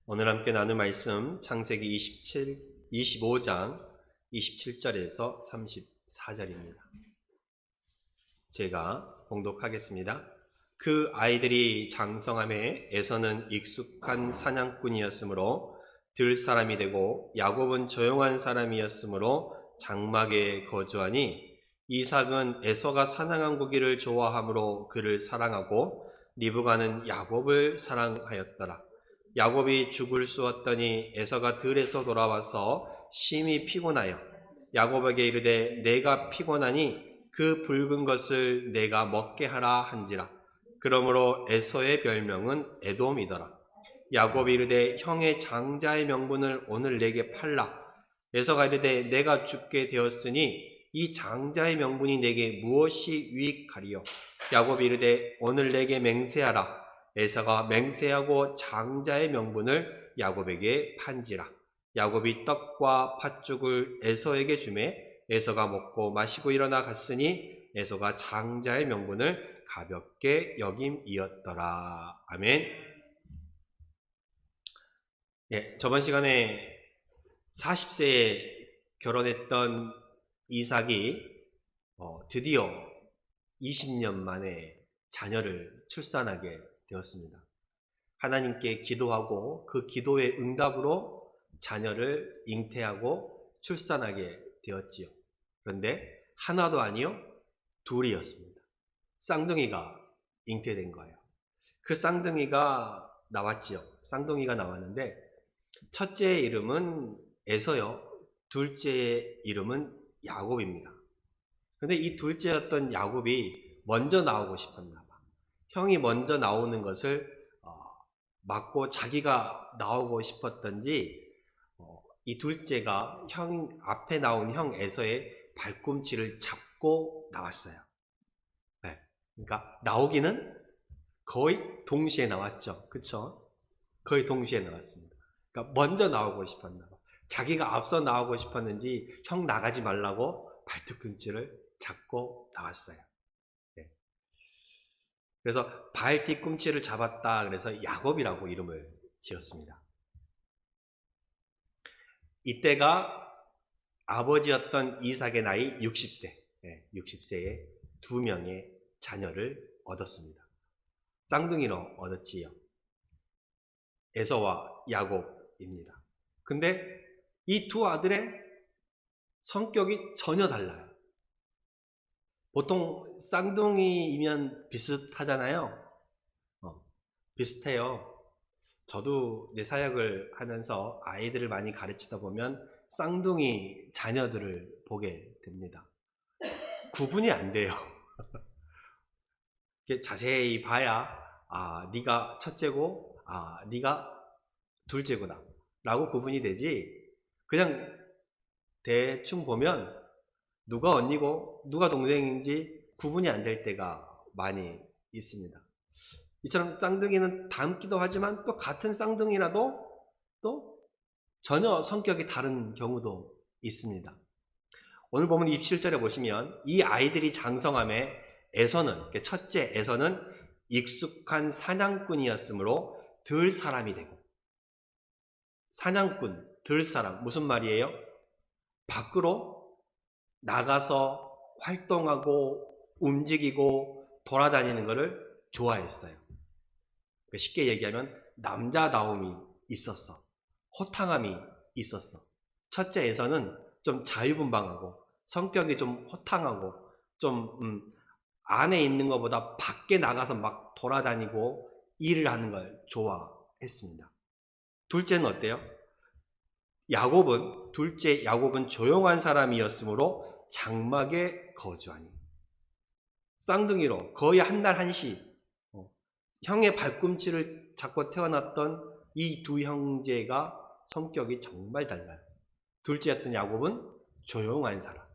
오늘 함께 나눌 말씀 창세기 25장 27절에서 34절입니다. 제가 봉독하겠습니다. 그 아이들이 장성함에 에서는 익숙한 사냥꾼이었으므로 들 사람이 되고 야곱은 조용한 사람이었으므로 장막에 거주하니 이삭은 에서가 사냥한 고기를 좋아하므로 그를 사랑하고 리브가는 야곱을 사랑하였더라. 야곱이 죽을 쑤었더니 에서가 들에서 돌아와서 심히 피곤하여 야곱에게 이르되 내가 피곤하니 그 붉은 것을 내가 먹게 하라 한지라. 그러므로 에서의 별명은 에돔이더라. 야곱이 이르되 형의 장자의 명분을 오늘 내게 팔라. 에서가 이르되 내가 죽게 되었으니 이 장자의 명분이 내게 무엇이 유익하리요. 야곱이 이르되 오늘 내게 맹세하라. 에서가 맹세하고 장자의 명분을 야곱에게 판지라. 야곱이 떡과 팥죽을 에서에게 주매 에서가 먹고 마시고 일어나 갔으니 에서가 장자의 명분을 가볍게 여김이었더라. 아멘. 저번 시간에 40세에 결혼했던 이삭이 드디어 20년 만에 자녀를 출산하게 되었습니다. 하나님께 기도하고 그 기도의 응답으로 자녀를 잉태하고 출산하게 되었지요. 그런데 하나도 아니요, 둘이었습니다. 쌍둥이가 잉태된 거예요. 그 쌍둥이가 나왔지요. 쌍둥이가 나왔는데 첫째의 이름은 에서요, 둘째의 이름은 야곱입니다. 그런데 이 둘째였던 야곱이 먼저 나오고 싶었나 봐. 형이 먼저 나오는 것을 막고 자기가 나오고 싶었던지 이 둘째가 형 앞에 나온 형 에서의 발꿈치를 잡고 나왔어요. 네. 그러니까 나오기는 거의 동시에 나왔죠. 그쵸? 거의 동시에 나왔습니다. 그러니까 먼저 나오고 싶었나 봐. 자기가 앞서 나오고 싶었는지 형 나가지 말라고 발뒤꿈치를 잡고 나왔어요. 네. 그래서 발 뒤꿈치를 잡았다 그래서 야곱이라고 이름을 지었습니다. 이때가 아버지였던 이삭의 나이 60세, 60세에 2명의 자녀를 얻었습니다. 쌍둥이로 얻었지요. 에서와 야곱입니다. 근데 이 두 아들의 성격이 전혀 달라요. 보통 쌍둥이이면 비슷하잖아요. 비슷해요. 저도 내 사역을 하면서 아이들을 많이 가르치다 보면 쌍둥이 자녀들을 보게 됩니다. 구분이 안 돼요. 자세히 봐야 네가 첫째고 네가 둘째구나 라고 구분이 되지, 그냥 대충 보면 누가 언니고 누가 동생인지 구분이 안 될 때가 많이 있습니다. 이처럼 쌍둥이는 닮기도 하지만 또 같은 쌍둥이라도 또 전혀 성격이 다른 경우도 있습니다. 오늘 보면 27절에 보시면 이 아이들이 장성함에 에서는, 첫째 에서는 익숙한 사냥꾼이었으므로 들 사람이 되고, 사냥꾼, 들 사람, 무슨 말이에요? 밖으로 나가서 활동하고 움직이고 돌아다니는 것을 좋아했어요. 쉽게 얘기하면 남자다움이 있었어. 호탕함이 있었어. 첫째에서는 좀 자유분방하고 성격이 좀 호탕하고 좀 안에 있는 것보다 밖에 나가서 막 돌아다니고 일을 하는 걸 좋아했습니다. 둘째는 어때요? 둘째 야곱은 조용한 사람이었으므로 장막에 거주하니, 쌍둥이로 거의 한 날 한시 형의 발꿈치를 잡고 태어났던 이 두 형제가 성격이 정말 달라요. 둘째였던 야곱은 조용한 사람.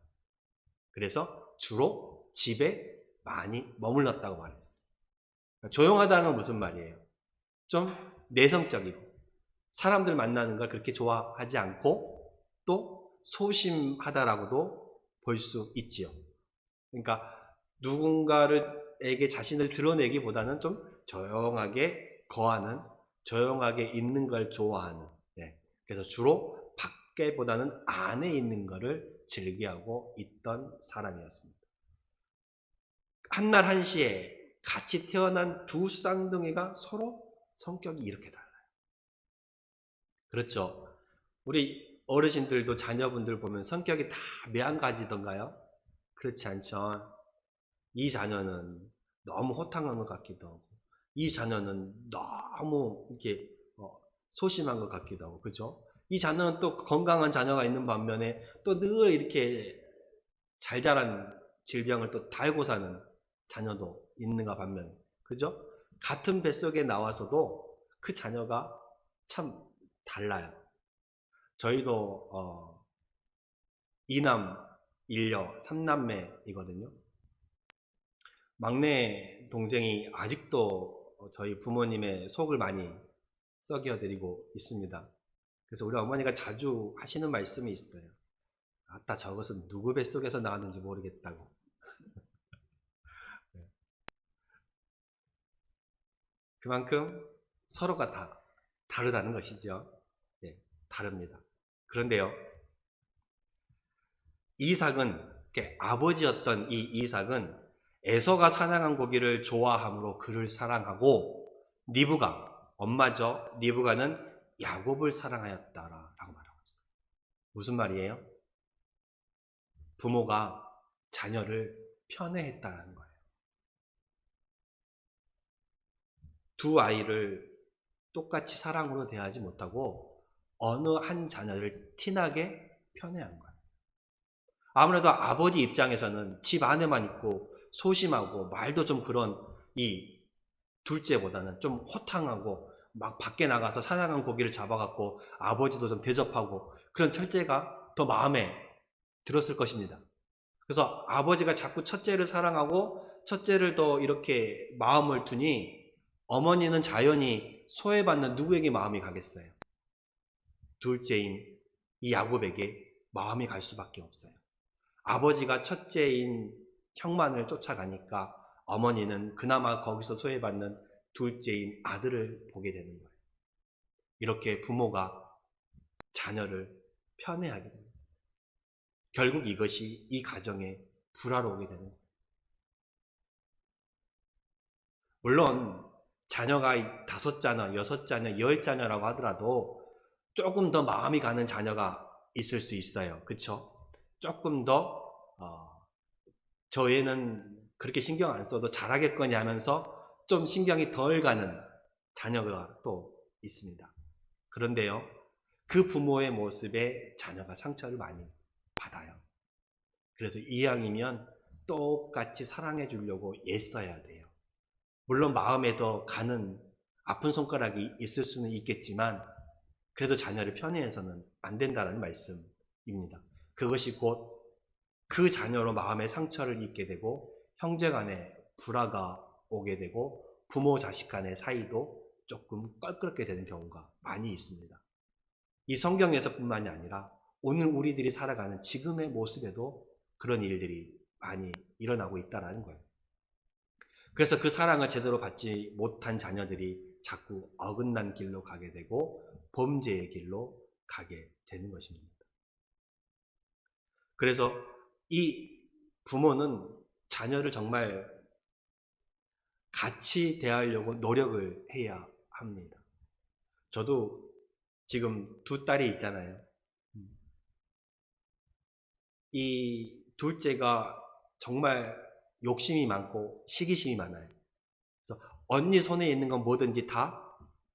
그래서 주로 집에 많이 머물렀다고 말했어요. 조용하다는 건 무슨 말이에요? 좀 내성적이고 사람들 만나는 걸 그렇게 좋아하지 않고 또 소심하다라고도 볼 수 있지요. 그러니까 누군가에게 자신을 드러내기보다는 좀 조용하게 거하는 조용하게 있는 걸 좋아하는, 그래서 주로 밖에보다는 안에 있는 것을 즐겨하고 있던 사람이었습니다. 한날 한시에 같이 태어난 두 쌍둥이가 서로 성격이 이렇게 달라요. 그렇죠? 우리 어르신들도 자녀분들 보면 성격이 다 매한가지던가요? 그렇지 않죠? 이 자녀는 너무 호탕한 것 같기도 하고, 이 자녀는 너무 이렇게 소심한 것 같기도 하고, 그죠? 이 자녀는 또 건강한 자녀가 있는 반면에 또 늘 이렇게 잘 자란 질병을 또 달고 사는 자녀도 있는가 반면, 그죠? 같은 뱃속에 나와서도 그 자녀가 참 달라요. 저희도 이남, 일녀, 삼남매이거든요. 막내 동생이 아직도 저희 부모님의 속을 많이 썩여드리고 있습니다. 그래서 우리 어머니가 자주 하시는 말씀이 있어요. 아따, 저것은 누구 뱃속에서 나왔는지 모르겠다고. 그만큼 서로가 다 다르다는 것이죠. 다릅니다. 그런데요, 이삭은, 아버지였던 이 이삭은 에서가 사냥한 고기를 좋아함으로 그를 사랑하고, 리브가, 엄마죠. 리브가는 야곱을 사랑하였다라고 말하고 있어요. 무슨 말이에요? 부모가 자녀를 편애했다는 거예요. 두 아이를 똑같이 사랑으로 대하지 못하고 어느 한 자녀를 티나게 편애한 거예요. 아무래도 아버지 입장에서는 집 안에만 있고 소심하고 말도 좀 그런 이 둘째보다는 좀 호탕하고 막 밖에 나가서 사냥한 고기를 잡아갖고 아버지도 좀 대접하고 그런 첫째가 더 마음에 들었을 것입니다. 그래서 아버지가 자꾸 첫째를 사랑하고 첫째를 더 이렇게 마음을 두니 어머니는 자연히 소외받는 누구에게 마음이 가겠어요? 둘째인 이 야곱에게 마음이 갈 수밖에 없어요. 아버지가 첫째인 형만을 쫓아가니까 어머니는 그나마 거기서 소외받는 둘째인 아들을 보게 되는 거예요. 이렇게 부모가 자녀를 편애하게 됩니다. 결국 이것이 이 가정에 불화로 오게 되는 거예요. 물론 자녀가 5자녀, 6자녀, 10자녀라고 하더라도 조금 더 마음이 가는 자녀가 있을 수 있어요. 그쵸? 조금 더 저 애는 그렇게 신경 안 써도 잘하겠거니 하면서 좀 신경이 덜 가는 자녀가 또 있습니다. 그런데요, 그 부모의 모습에 자녀가 상처를 많이 받아요. 그래서 이왕이면 똑같이 사랑해 주려고 애써야 돼요. 물론 마음에 더 가는 아픈 손가락이 있을 수는 있겠지만 그래도 자녀를 편애해서는 안 된다는 말씀입니다. 그것이 곧 그 자녀로 마음의 상처를 입게 되고 형제 간에 불화가 오게 되고 부모 자식 간의 사이도 조금 껄끄럽게 되는 경우가 많이 있습니다. 이 성경에서뿐만이 아니라 오늘 우리들이 살아가는 지금의 모습에도 그런 일들이 많이 일어나고 있다는 거예요. 그래서 그 사랑을 제대로 받지 못한 자녀들이 자꾸 어긋난 길로 가게 되고 범죄의 길로 가게 되는 것입니다. 그래서 이 부모는 자녀를 정말 같이 대하려고 노력을 해야 합니다. 저도 지금 2딸이 있잖아요. 이 둘째가 정말 욕심이 많고 시기심이 많아요. 그래서 언니 손에 있는 건 뭐든지 다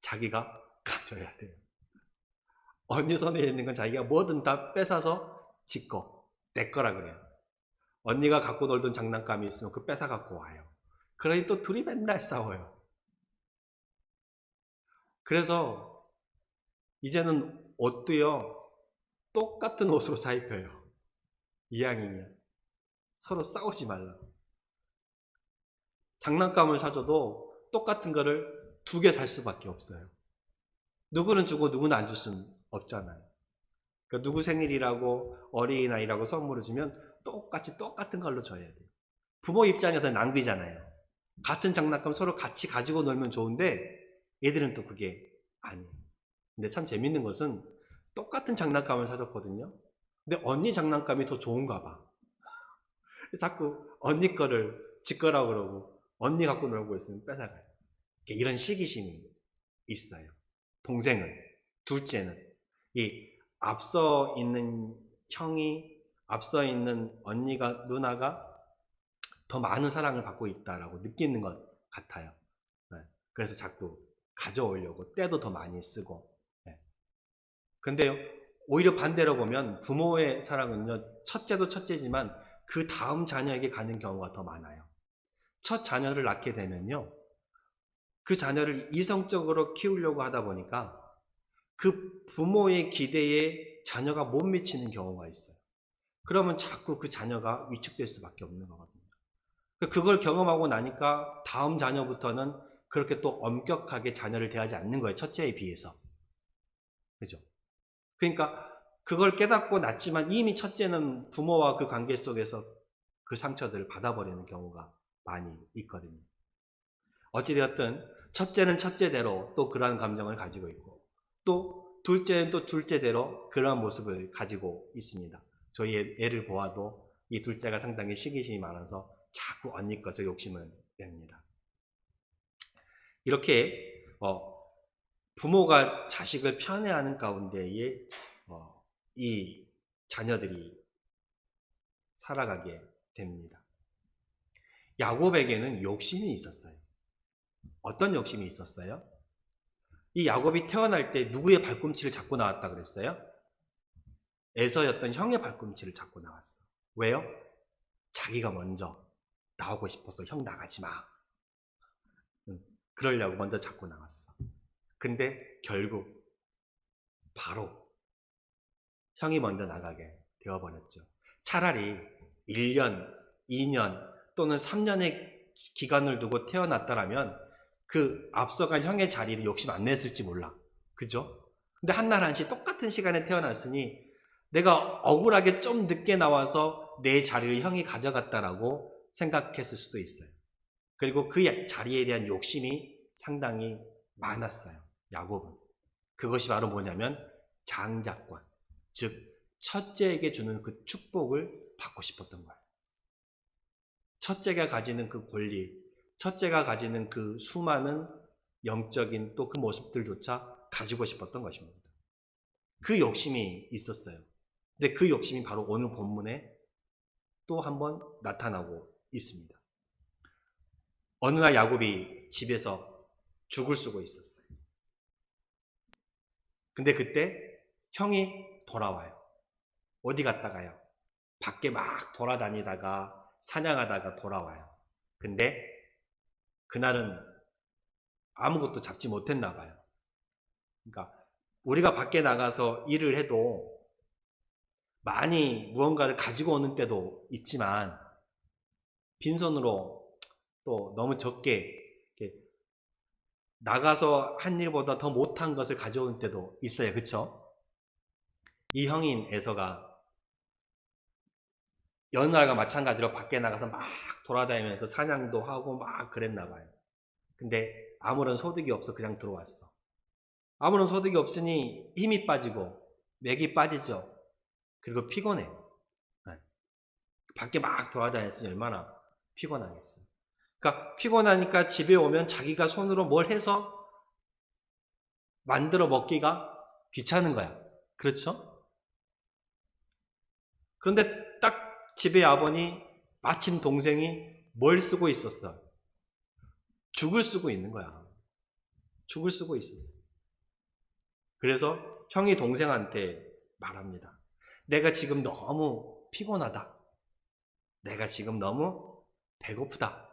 자기가 가져야 돼요. 언니 손에 있는 건 자기가 뭐든 다 뺏어서 지 거, 내 거라 그래요. 언니가 갖고 놀던 장난감이 있으면 그 뺏어 갖고 와요. 그러니 또 둘이 맨날 싸워요. 그래서 이제는 옷도요, 똑같은 옷으로 사 입혀요. 이왕이면 서로 싸우지 말라고. 장난감을 사줘도 똑같은 거를 2개 살 수밖에 없어요. 누구는 주고 누구는 안 줄 수는 없잖아요. 그러니까 누구 생일이라고 어린이날이라고 선물을 주면 똑같이 똑같은 걸로 줘야 돼요. 부모 입장에서는 낭비잖아요. 같은 장난감 서로 같이 가지고 놀면 좋은데 애들은 또 그게 아니. 근데 참 재밌는 것은 똑같은 장난감을 사줬거든요. 근데 언니 장난감이 더 좋은가 봐. 자꾸 언니 거를 지 거라고 그러고 언니 갖고 놀고 있으면 뺏어가요. 이런 시기심이 있어요. 동생은, 둘째는 이 앞서 있는 형이, 앞서 있는 언니가, 누나가 더 많은 사랑을 받고 있다라고 느끼는 것 같아요. 네. 그래서 자꾸 가져오려고 때도 더 많이 쓰고. 네. 근데요, 오히려 반대로 보면 부모의 사랑은요, 첫째도 첫째지만 그 다음 자녀에게 가는 경우가 더 많아요. 첫 자녀를 낳게 되면요, 그 자녀를 이성적으로 키우려고 하다 보니까 그 부모의 기대에 자녀가 못 미치는 경우가 있어요. 그러면 자꾸 그 자녀가 위축될 수밖에 없는 거거든요. 그걸 경험하고 나니까 다음 자녀부터는 그렇게 또 엄격하게 자녀를 대하지 않는 거예요. 첫째에 비해서. 그죠? 그러니까 그걸 깨닫고 낳지만 이미 첫째는 부모와 그 관계 속에서 그 상처들을 받아버리는 경우가 많이 있거든요. 어찌되었든 첫째는 첫째대로 또 그러한 감정을 가지고 있고, 또 둘째는 또 둘째대로 그러한 모습을 가지고 있습니다. 저희 애를 보아도 이 둘째가 상당히 시기심이 많아서 자꾸 언니 것을 욕심을 냅니다. 이렇게 부모가 자식을 편애하는 가운데에 이 자녀들이 살아가게 됩니다. 야곱에게는 욕심이 있었어요. 어떤 욕심이 있었어요? 이 야곱이 태어날 때 누구의 발꿈치를 잡고 나왔다 그랬어요? 에서였던 형의 발꿈치를 잡고 나왔어. 왜요? 자기가 먼저 나오고 싶어서 형 나가지 마. 그러려고 먼저 잡고 나왔어. 근데 결국 바로 형이 먼저 나가게 되어버렸죠. 차라리 1년, 2년 또는 3년의 기간을 두고 태어났다라면 그 앞서간 형의 자리를 욕심 안 냈을지 몰라. 그죠? 근데 한날 한시 똑같은 시간에 태어났으니 내가 억울하게 좀 늦게 나와서 내 자리를 형이 가져갔다라고 생각했을 수도 있어요. 그리고 그 자리에 대한 욕심이 상당히 많았어요. 야곱은. 그것이 바로 뭐냐면 장자권, 즉 첫째에게 주는 그 축복을 받고 싶었던 거예요. 첫째가 가지는 그 권리, 첫째가 가지는 그 수많은 영적인 또 그 모습들조차 가지고 싶었던 것입니다. 그 욕심이 있었어요. 근데 그 욕심이 바로 오늘 본문에 또 한번 나타나고 있습니다. 어느 날 야곱이 집에서 죽을 쓰고 있었어요. 근데 그때 형이 돌아와요. 어디 갔다가요? 밖에 막 돌아다니다가 사냥하다가 돌아와요. 근데 그날은 아무것도 잡지 못했나 봐요. 그러니까 우리가 밖에 나가서 일을 해도 많이 무언가를 가지고 오는 때도 있지만 빈손으로 또 너무 적게 나가서 한 일보다 더 못한 것을 가져온 때도 있어요. 그렇죠? 이 형인 에서가 여느 날과 마찬가지로 밖에 나가서 막 돌아다니면서 사냥도 하고 막 그랬나 봐요. 근데 아무런 소득이 없어 그냥 들어왔어. 아무런 소득이 없으니 힘이 빠지고 맥이 빠지죠. 그리고 피곤해. 밖에 막 돌아다녔으니 얼마나 피곤하겠어요. 그러니까 피곤하니까 집에 오면 자기가 손으로 뭘 해서 만들어 먹기가 귀찮은 거야. 그렇죠? 그런데 딱 집에 와보니 마침 동생이 뭘 쓰고 있었어? 죽을 쓰고 있는 거야. 죽을 쓰고 있었어. 그래서 형이 동생한테 말합니다. 내가 지금 너무 피곤하다. 내가 지금 너무 배고프다.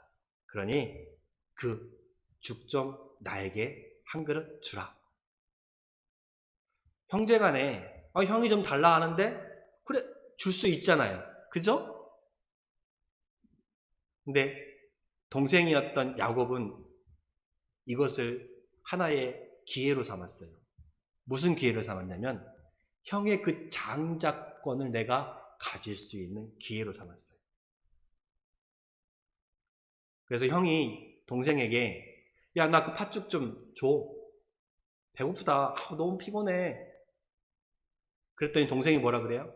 그러니 그 죽 좀 나에게 한 그릇 주라. 형제간에 형이 좀 달라 하는데 그래 줄 수 있잖아요. 그죠? 근데 동생이었던 야곱은 이것을 하나의 기회로 삼았어요. 무슨 기회로 삼았냐면 형의 그 장자권을 내가 가질 수 있는 기회로 삼았어요. 그래서 형이 동생에게 야 나 그 팥죽 좀 줘. 배고프다. 너무 피곤해. 그랬더니 동생이 뭐라 그래요?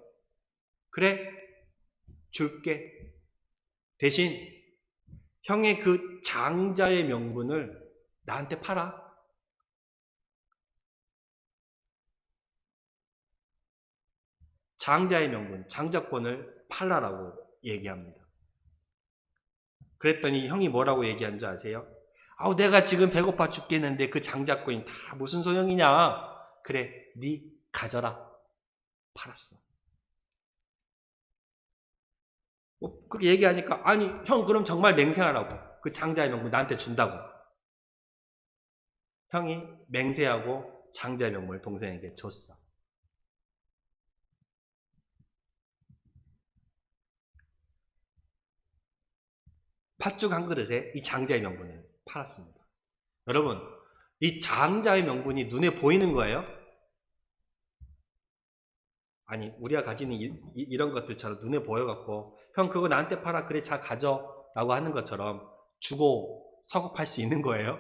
그래, 줄게. 대신 형의 그 장자의 명분을 나한테 팔아. 장자의 명분, 장자권을 팔라라고 얘기합니다. 그랬더니 형이 뭐라고 얘기한 줄 아세요? 내가 지금 배고파 죽겠는데 그 장자권이 다 무슨 소용이냐? 그래, 네 가져라. 팔았어. 그렇게 얘기하니까 아니 형 그럼 정말 맹세하라고. 그 장자의 명분 나한테 준다고. 형이 맹세하고 장자의 명분을 동생에게 줬어. 팥죽 한 그릇에 이 장자의 명분을 팔았습니다. 여러분, 이 장자의 명분이 눈에 보이는 거예요? 아니, 우리가 가지는 이런 것들처럼 눈에 보여갖고 형 그거 나한테 팔아. 그래 자 가져 라고 하는 것처럼 주고 사고 팔 수 있는 거예요?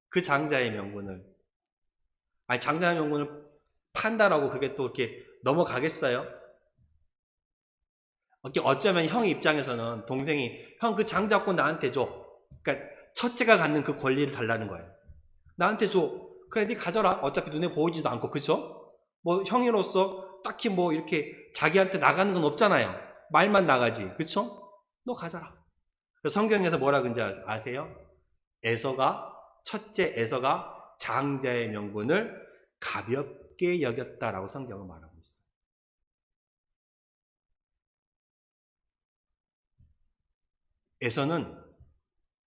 그 장자의 명분을, 아니 장자의 명분을 판다라고 그게 또 이렇게 넘어가겠어요? 어쩌면 형 입장에서는 동생이 형 그 장자권 나한테 줘. 그러니까 첫째가 갖는 그 권리를 달라는 거예요. 나한테 줘. 그래 네 가져라. 어차피 눈에 보이지도 않고. 그쵸? 뭐 형이로서 딱히 뭐 이렇게 자기한테 나가는 건 없잖아요. 말만 나가지. 그쵸? 너 가져라. 성경에서 뭐라 그런지 아세요? 첫째 에서가 장자의 명분을 가볍게 여겼다라고 성경은 말하고 있어요.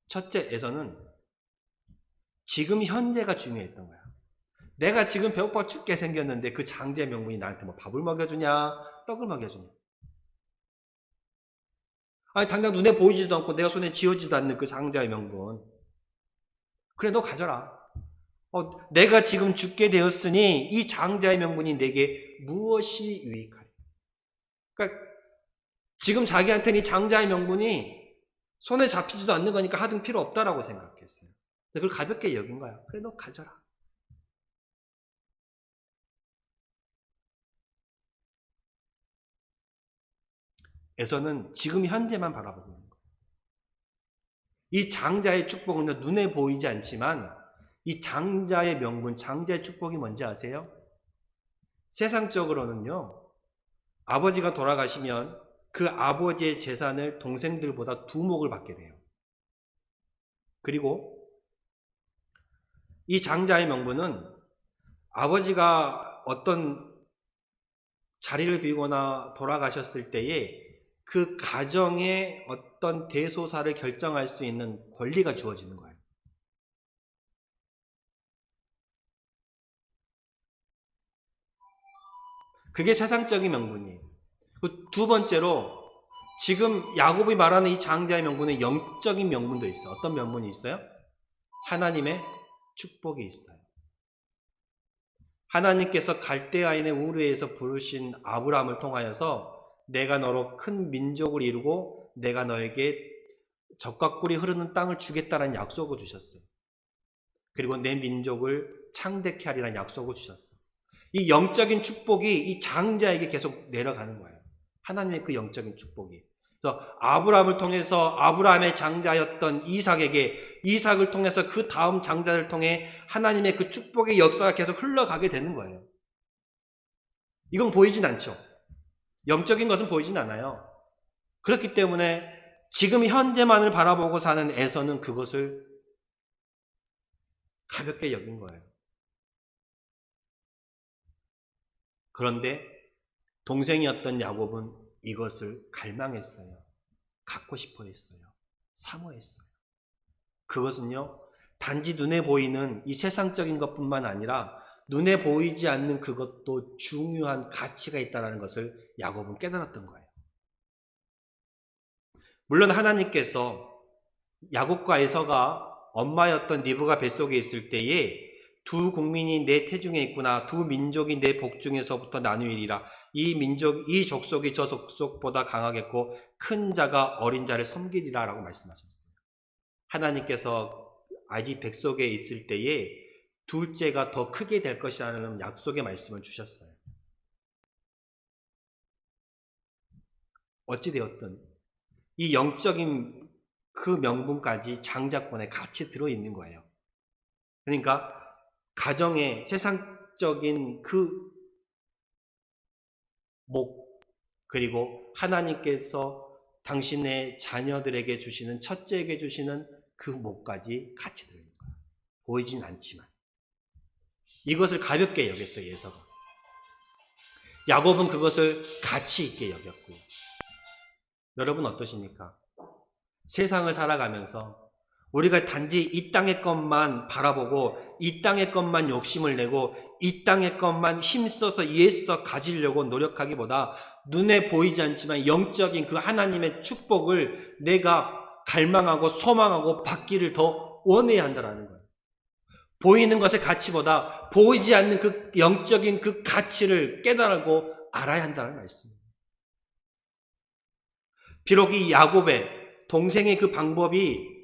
첫째 에서는 지금 현재가 중요했던 거야. 내가 지금 배고파 죽게 생겼는데 그 장자의 명분이 나한테 뭐 밥을 먹여주냐, 떡을 먹여주냐. 아니 당장 눈에 보이지도 않고 내가 손에 쥐어지도 않는 그 장자의 명분. 그래 너 가져라. 내가 지금 죽게 되었으니 이 장자의 명분이 내게 무엇이 유익하리. 그러니까 지금 자기한테는 이 장자의 명분이 손에 잡히지도 않는 거니까 하등 필요 없다라고 생각했어요. 그걸 가볍게 여긴 거야. 그래 너 가져라. 에서는 지금 현재만 바라보고 있는 거예요. 이 장자의 축복은 눈에 보이지 않지만 이 장자의 명분, 장자의 축복이 뭔지 아세요? 세상적으로는요. 아버지가 돌아가시면 그 아버지의 재산을 동생들보다 2몫을 받게 돼요. 그리고 이 장자의 명분은 아버지가 어떤 자리를 비우거나 돌아가셨을 때에 그 가정의 어떤 대소사를 결정할 수 있는 권리가 주어지는 거예요. 그게 세상적인 명분이에요. 두 번째로 지금 야곱이 말하는 이 장자의 명분은 영적인 명분도 있어요. 어떤 명분이 있어요? 하나님의 축복이 있어요. 하나님께서 갈대아인의 우르에서 부르신 아브라함을 통하여서 내가 너로 큰 민족을 이루고 내가 너에게 젖과 꿀이 흐르는 땅을 주겠다는 약속을 주셨어요. 그리고 내 민족을 창대케 하리라는 약속을 주셨어요. 이 영적인 축복이 이 장자에게 계속 내려가는 거예요. 하나님의 그 영적인 축복이. 그래서 아브라함을 통해서 아브라함의 장자였던 이삭을 통해서 그 다음 장자를 통해 하나님의 그 축복의 역사가 계속 흘러가게 되는 거예요. 이건 보이진 않죠. 영적인 것은 보이진 않아요. 그렇기 때문에 지금 현재만을 바라보고 사는 에서는 그것을 가볍게 여긴 거예요. 그런데 동생이었던 야곱은 이것을 갈망했어요. 갖고 싶어 했어요. 사모했어요. 그것은요, 단지 눈에 보이는 이 세상적인 것뿐만 아니라 눈에 보이지 않는 그것도 중요한 가치가 있다는 것을 야곱은 깨달았던 거예요. 물론 하나님께서 야곱과 에서가 엄마였던 리브가 뱃속에 있을 때에 두 국민이 내 태중에 있구나. 두 민족이 내 복중에서부터 나누리라. 이 족속이 저 족속보다 강하겠고 큰 자가 어린 자를 섬기리라 라고 말씀하셨어요. 하나님께서 아기 뱃속에 있을 때에 둘째가 더 크게 될 것이라는 약속의 말씀을 주셨어요. 어찌되었든 이 영적인 그 명분까지 장자권에 같이 들어있는 거예요. 그러니까 가정의 세상적인 그 목, 그리고 하나님께서 당신의 자녀들에게 주시는, 첫째에게 주시는 그 목까지 같이 들어있는 거예요. 보이진 않지만. 이것을 가볍게 여겼어요, 에서가. 야곱은 그것을 가치 있게 여겼고요. 여러분 어떠십니까? 세상을 살아가면서 우리가 단지 이 땅의 것만 바라보고 이 땅의 것만 욕심을 내고 이 땅의 것만 힘써서 애써 가지려고 노력하기보다 눈에 보이지 않지만 영적인 그 하나님의 축복을 내가 갈망하고 소망하고 받기를 더 원해야 한다는 거예요. 보이는 것의 가치보다 보이지 않는 그 영적인 그 가치를 깨달고 알아야 한다는 말씀입니다. 비록 이 야곱의 동생의 그 방법이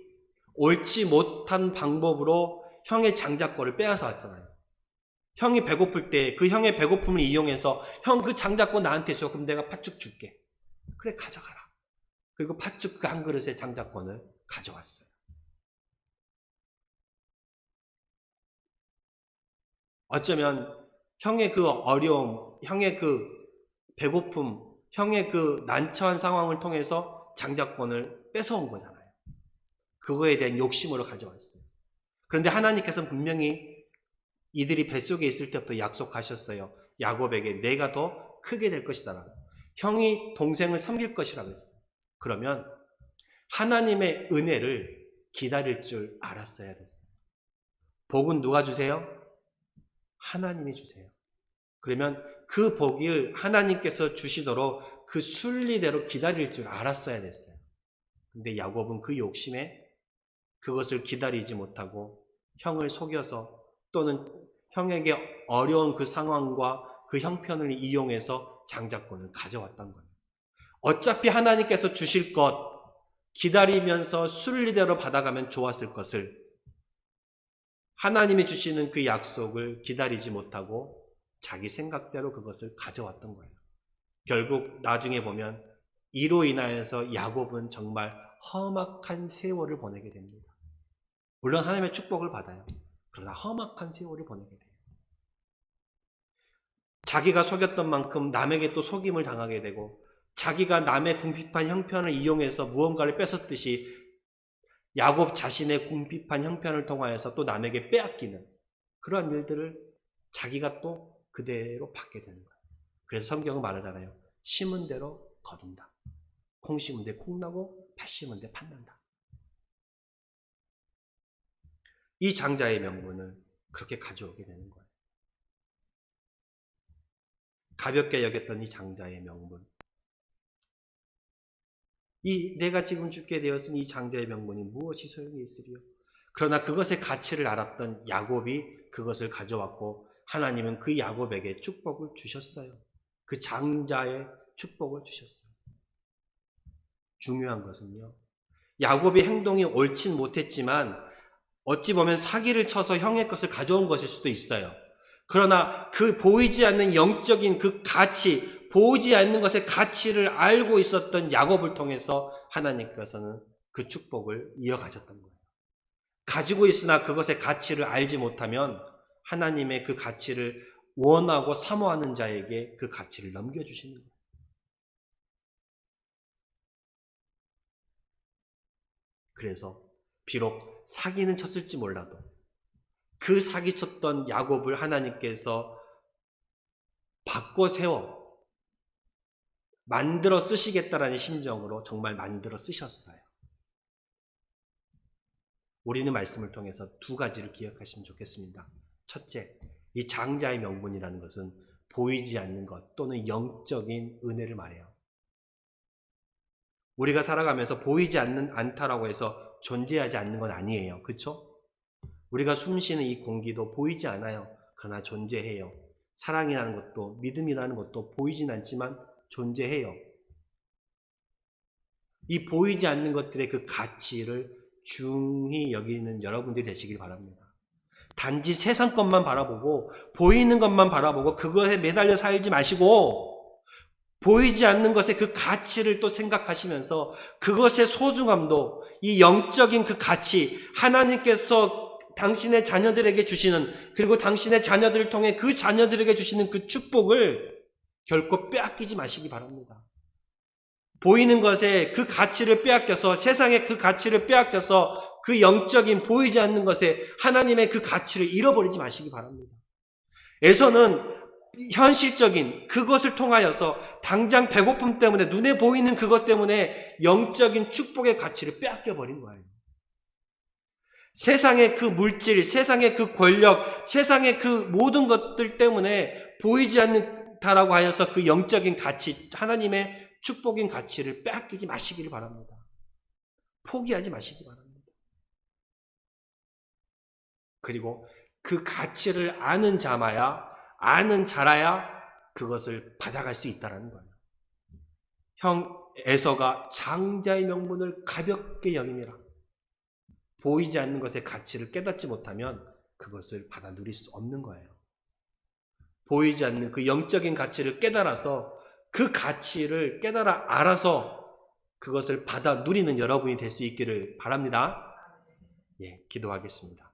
옳지 못한 방법으로 형의 장자권을 빼앗아 왔잖아요. 형이 배고플 때 그 형의 배고픔을 이용해서 형 그 장자권 나한테 줘. 그럼 내가 팥죽 줄게. 그래 가져가라. 그리고 팥죽 그 한 그릇의 장자권을 가져왔어요. 어쩌면 형의 그 어려움, 형의 그 배고픔, 형의 그 난처한 상황을 통해서 장자권을 뺏어온 거잖아요. 그거에 대한 욕심으로 가져왔어요. 그런데 하나님께서는 분명히 이들이 뱃속에 있을 때부터 약속하셨어요. 야곱에게 내가 더 크게 될 것이다. 형이 동생을 섬길 것이라고 했어요. 그러면 하나님의 은혜를 기다릴 줄 알았어야 됐어요. 복은 누가 주세요? 하나님이 주세요. 그러면 그 복을 하나님께서 주시도록 그 순리대로 기다릴 줄 알았어야 됐어요. 근데 야곱은 그 욕심에 그것을 기다리지 못하고 형을 속여서 또는 형에게 어려운 그 상황과 그 형편을 이용해서 장자권을 가져왔던 거예요. 어차피 하나님께서 주실 것 기다리면서 순리대로 받아가면 좋았을 것을 하나님이 주시는 그 약속을 기다리지 못하고 자기 생각대로 그것을 가져왔던 거예요. 결국 나중에 보면 이로 인하여서 야곱은 정말 험악한 세월을 보내게 됩니다. 물론 하나님의 축복을 받아요. 그러나 험악한 세월을 보내게 돼요. 자기가 속였던 만큼 남에게 또 속임을 당하게 되고 자기가 남의 궁핍한 형편을 이용해서 무언가를 뺏었듯이 야곱 자신의 궁핍한 형편을 통하여서 또 남에게 빼앗기는 그러한 일들을 자기가 또 그대로 받게 되는 거예요. 그래서 성경은 말하잖아요. 심은 대로 거둔다. 콩 심은 데 콩 나고 팥 심은 데 팥 난다. 이 장자의 명분을 그렇게 가져오게 되는 거예요. 가볍게 여겼던 이 장자의 명분. 내가 지금 죽게 되었으니 이 장자의 명분이 무엇이 소용이 있으리요? 그러나 그것의 가치를 알았던 야곱이 그것을 가져왔고 하나님은 그 야곱에게 축복을 주셨어요. 그 장자의 축복을 주셨어요. 중요한 것은요. 야곱의 행동이 옳진 못했지만 어찌 보면 사기를 쳐서 형의 것을 가져온 것일 수도 있어요. 그러나 그 보이지 않는 영적인 그 가치, 보이지 않는 것의 가치를 알고 있었던 야곱을 통해서 하나님께서는 그 축복을 이어가셨던 거예요. 가지고 있으나 그것의 가치를 알지 못하면 하나님의 그 가치를 원하고 사모하는 자에게 그 가치를 넘겨주시는 거예요. 그래서 비록 사기는 쳤을지 몰라도 그 사기쳤던 야곱을 하나님께서 바꿔 세워 만들어 쓰시겠다라는 심정으로 정말 만들어 쓰셨어요. 우리는 말씀을 통해서 두 가지를 기억하시면 좋겠습니다. 첫째, 이 장자의 명분이라는 것은 보이지 않는 것 또는 영적인 은혜를 말해요. 우리가 살아가면서 보이지 않다라고 해서 존재하지 않는 건 아니에요. 그렇죠? 우리가 숨쉬는 이 공기도 보이지 않아요. 그러나 존재해요. 사랑이라는 것도 믿음이라는 것도 보이진 않지만 존재해요. 이 보이지 않는 것들의 그 가치를 중히 여기는 여러분들이 되시길 바랍니다. 단지 세상 것만 바라보고 보이는 것만 바라보고 그것에 매달려 살지 마시고 보이지 않는 것의 그 가치를 또 생각하시면서 그것의 소중함도 이 영적인 그 가치 하나님께서 당신의 자녀들에게 주시는 그리고 당신의 자녀들을 통해 그 자녀들에게 주시는 그 축복을 결코 빼앗기지 마시기 바랍니다. 보이는 것에 그 가치를 빼앗겨서 세상의 그 가치를 빼앗겨서 그 영적인 보이지 않는 것에 하나님의 그 가치를 잃어버리지 마시기 바랍니다. 에서는 현실적인 그것을 통하여서 당장 배고픔 때문에 눈에 보이는 그것 때문에 영적인 축복의 가치를 빼앗겨 버린 거예요. 세상의 그 물질, 세상의 그 권력, 세상의 그 모든 것들 때문에 보이지 않는다라고 하여서 그 영적인 가치, 하나님의 축복인 가치를 빼앗기지 마시기를 바랍니다. 포기하지 마시기 바랍니다. 그리고 그 가치를 아는 자마야, 아는 자라야 그것을 받아갈 수 있다는 거예요. 형 에서가 장자의 명분을 가볍게 여김이라. 보이지 않는 것의 가치를 깨닫지 못하면 그것을 받아 누릴 수 없는 거예요. 보이지 않는 그 영적인 가치를 깨달아서 그 가치를 깨달아 알아서 그것을 받아 누리는 여러분이 될 수 있기를 바랍니다. 예, 기도하겠습니다.